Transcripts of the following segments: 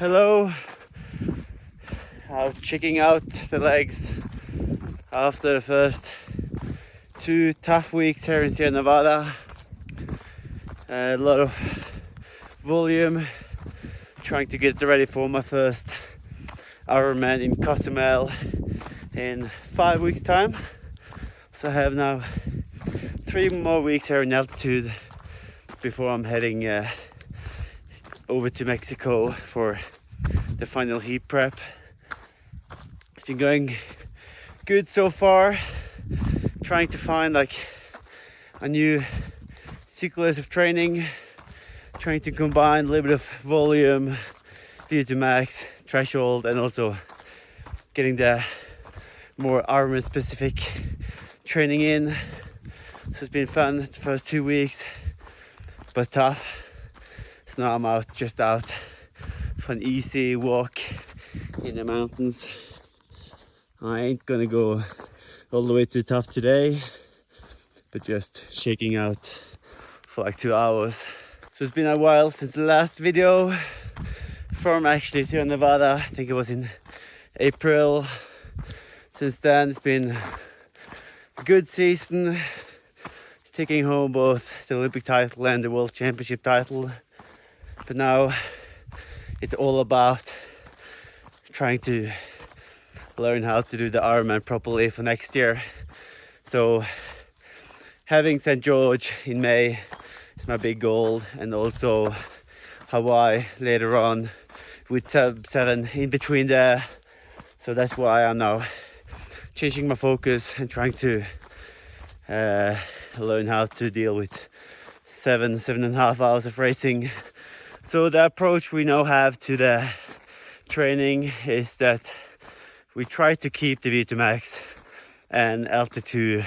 Hello. I'm checking out the legs after the first 2 tough weeks here in Sierra Nevada. A lot of volume, trying to get ready for my first Ironman in Cozumel in 5 weeks time. So I have now 3 more weeks here in altitude before I'm heading over to Mexico for the final heat prep. It's been going good so far, trying to find like a new cycle of training, trying to combine a little bit of volume, VO2 max, threshold, and also getting the more Ironman specific training in. So it's been fun the first 2 weeks, but tough. So now I'm just out for an easy walk in the mountains. I ain't gonna go all the way to the top today, but just shaking out for like 2 hours. So it's been a while since the last video from actually Sierra Nevada. I think it was in April. Since then it's been a good season, taking home both the Olympic title and the World Championship title. But now it's all about trying to learn how to do the Ironman properly for next year. So having St. George in May is my big goal, and also Hawaii later on with sub 7 in between there. So that's why I'm now changing my focus and trying to learn how to deal with 7.5 hours of racing. So the approach we now have to the training is that we try to keep the VO2 max and altitude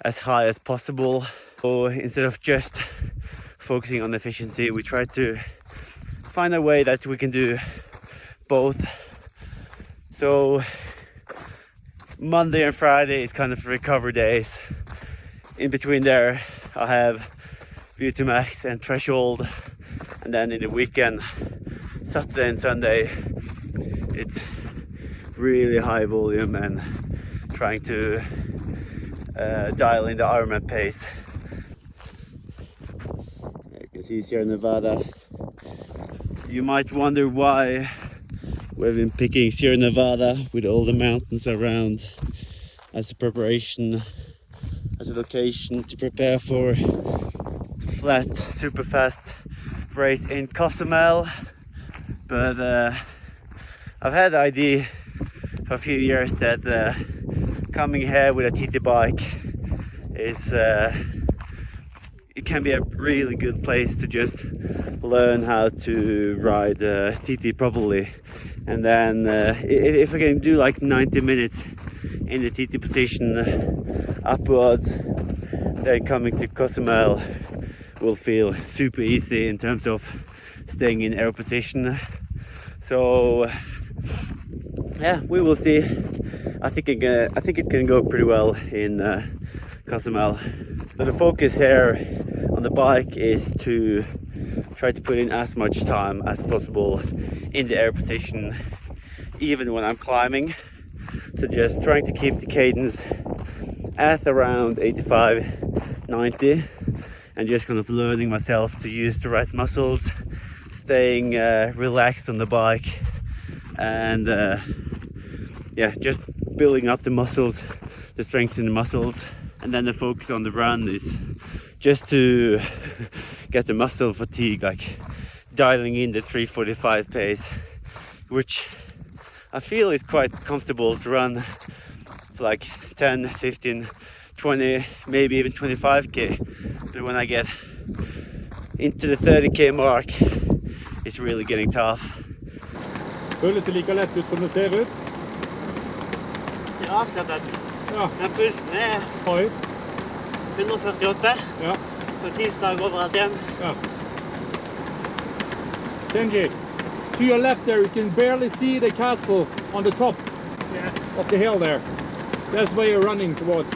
as high as possible. So instead of just focusing on efficiency, we try to find a way that we can do both. So Monday and Friday is kind of recovery days. In between there I have VO2 max and threshold, and then in the weekend, Saturday and Sunday, it's really high volume and trying to dial in the Ironman pace. You can see Sierra Nevada. You might wonder why we've been picking Sierra Nevada with all the mountains around as a preparation, as a location to prepare for the flat, super fast race in Cozumel. But I've had the idea for a few years that coming here with a TT bike is it can be a really good place to just learn how to ride TT properly. And then if I can do like 90 minutes in the TT position upwards, then coming to Cozumel will feel super easy in terms of staying in air position. So yeah, we will see. I think it can go pretty well in Cozumel. So the focus here on the bike is to try to put in as much time as possible in the air position, even when I'm climbing. So just trying to keep the cadence at around 85, 90, and just kind of learning myself to use the right muscles, staying relaxed on the bike, and yeah, just building up the muscles, the strength in the muscles. And then the focus on the run is just to get the muscle fatigue, like dialing in the 3:45 pace, which I feel is quite comfortable to run for like 10, 15, 20, maybe even 25k. But when I get into the 30k mark, it's really getting tough. Føles det like lett ut som det ser ut? Ja, absolutt. Ja. Den pulsen er Høy? 148, Ja. så 10 slag overalt igjen. Ja. Kenji, to your left there, you can barely see the castle on the top of the hill there. That's where you're running towards.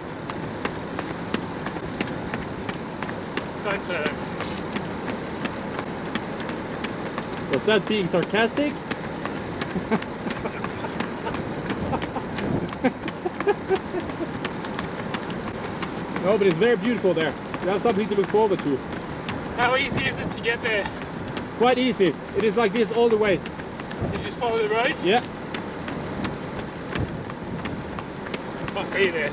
Thanks, Was that being sarcastic? No, but it's very beautiful there. You have something to look forward to. How easy is it to get there? Quite easy. It is like this all the way. You just follow the road? Yeah. I'll see you there.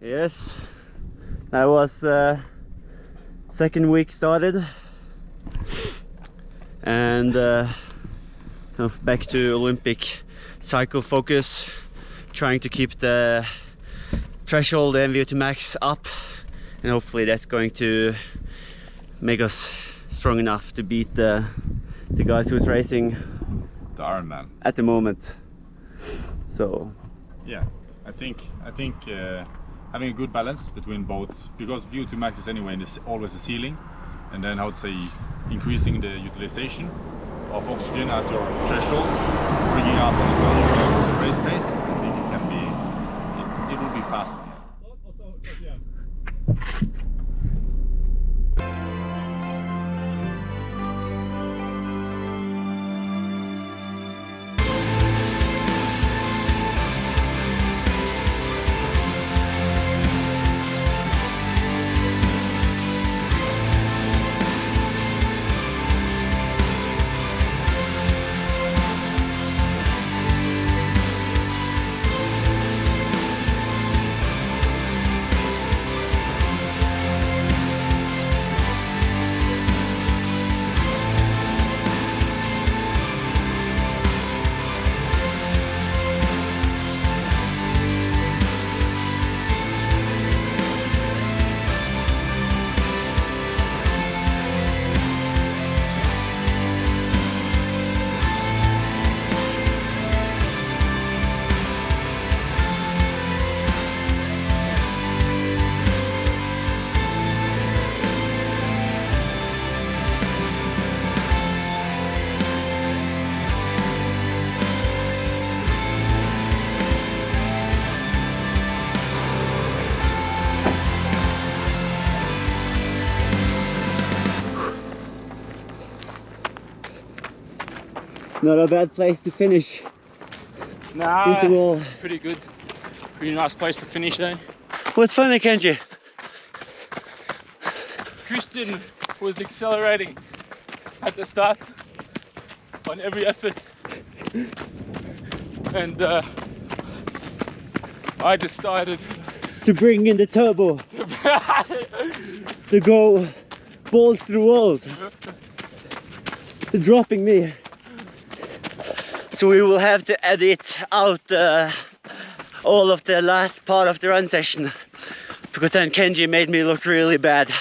Yes, that was second week started, and kind of back to Olympic cycle focus, trying to keep the threshold and VO2 max up, and hopefully that's going to make us strong enough to beat the guys who's racing The Ironman. at the moment. So Yeah, I think having a good balance between both, because VO2 max is anyway always a ceiling, and then I would say increasing the utilization of oxygen at your threshold, bringing up also the race pace. I think it can be, it will be fast. not a bad place to finish. Nah, Interval. pretty good. Pretty nice place to finish, eh? What's funny, Kenji? Christian was accelerating at the start on every effort, and I decided To bring in the turbo, to go balls through walls, dropping me. So we will have to edit out all of the last part of the run session, because then Kenji made me look really bad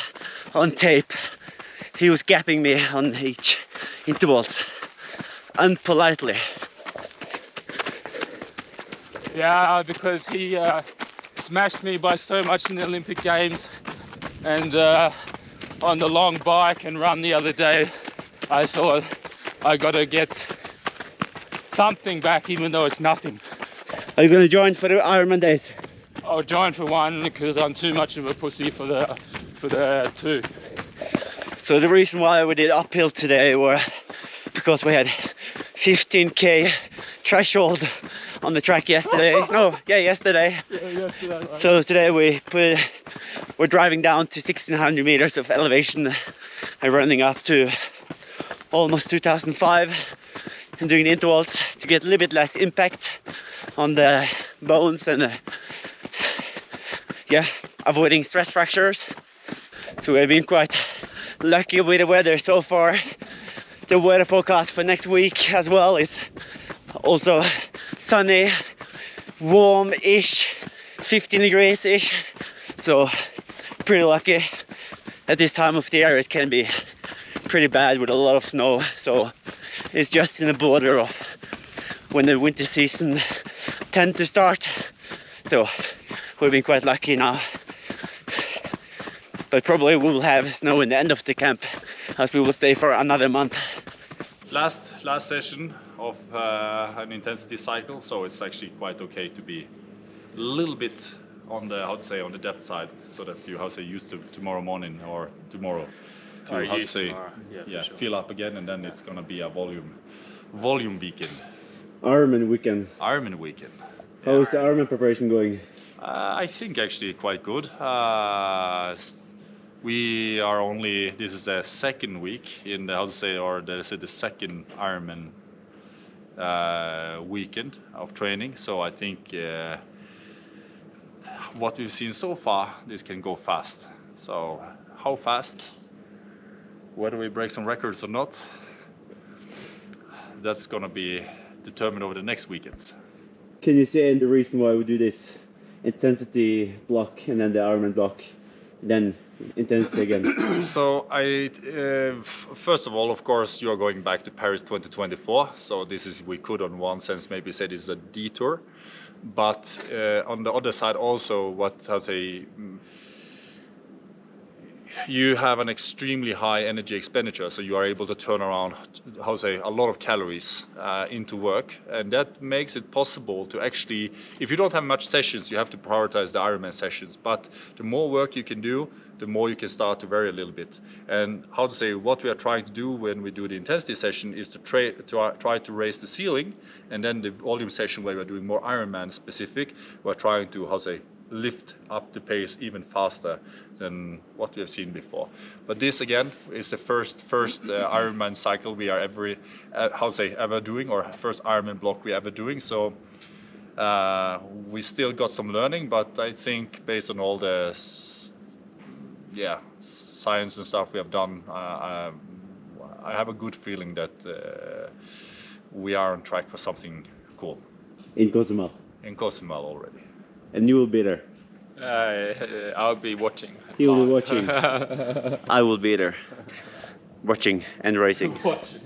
on tape. He was gapping me on each intervals, unpolitely. yeah, because he smashed me by so much in the Olympic Games, and on the long bike and run the other day, I thought I gotta get something back, even though it's nothing. Are you gonna join for the Ironman days? I'll join for one because I'm too much of a pussy for the two. So the reason why we did uphill today were because we had 15k threshold on the track yesterday. Yesterday. Right. So today we're driving down to 1600 meters of elevation and running up to almost 2005 and doing the intervals to get a little bit less impact on the bones and avoiding stress fractures. So we've been quite lucky with the weather so far. The weather forecast for next week as well is also sunny, warm-ish, 15 degrees-ish. So pretty lucky. At this time of the year it can be pretty bad with a lot of snow. So it's just in the border of when the winter season tends to start. So we've been quite lucky now. But probably we will have snow in the end of the camp as we will stay for another month. Last session of an intensity cycle, so it's actually quite okay to be a little bit on the on the depth side, so that you used to tomorrow morning or tomorrow to sure. fill up again, and then it's gonna be a volume weekend. Ironman weekend. Ironman weekend. How is the Ironman preparation going? I think actually quite good. This is the second week in the the second Ironman weekend of training. So I think what we've seen so far, this can go fast. So how fast? Whether we break some records or not, that's gonna be determined over the next weekends. Can you say the reason why we do this intensity block and then the Ironman block, then intensity again? So first of all, of course, you are going back to Paris 2024. So we could on one sense maybe say this is a detour, but on the other side also, you have an extremely high energy expenditure, so you are able to turn around a lot of calories into work, and that makes it possible to actually, if you don't have much sessions, you have to prioritize the Ironman sessions, but the more work you can do, the more you can start to vary a little bit. And what we are trying to do when we do the intensity session is to try to raise the ceiling, and then the volume session where we're doing more Ironman specific, we're trying to lift up the pace even faster than what we have seen before. But this again is the first Ironman cycle we are ever doing, or first Ironman block we are ever doing. So we still got some learning, but I think based on all the science and stuff we have done, I have a good feeling that we are on track for something cool. In Cozumel. In Cozumel already. And you will be there. I'll be watching. You will be watching. I will be there, watching and racing. Watching.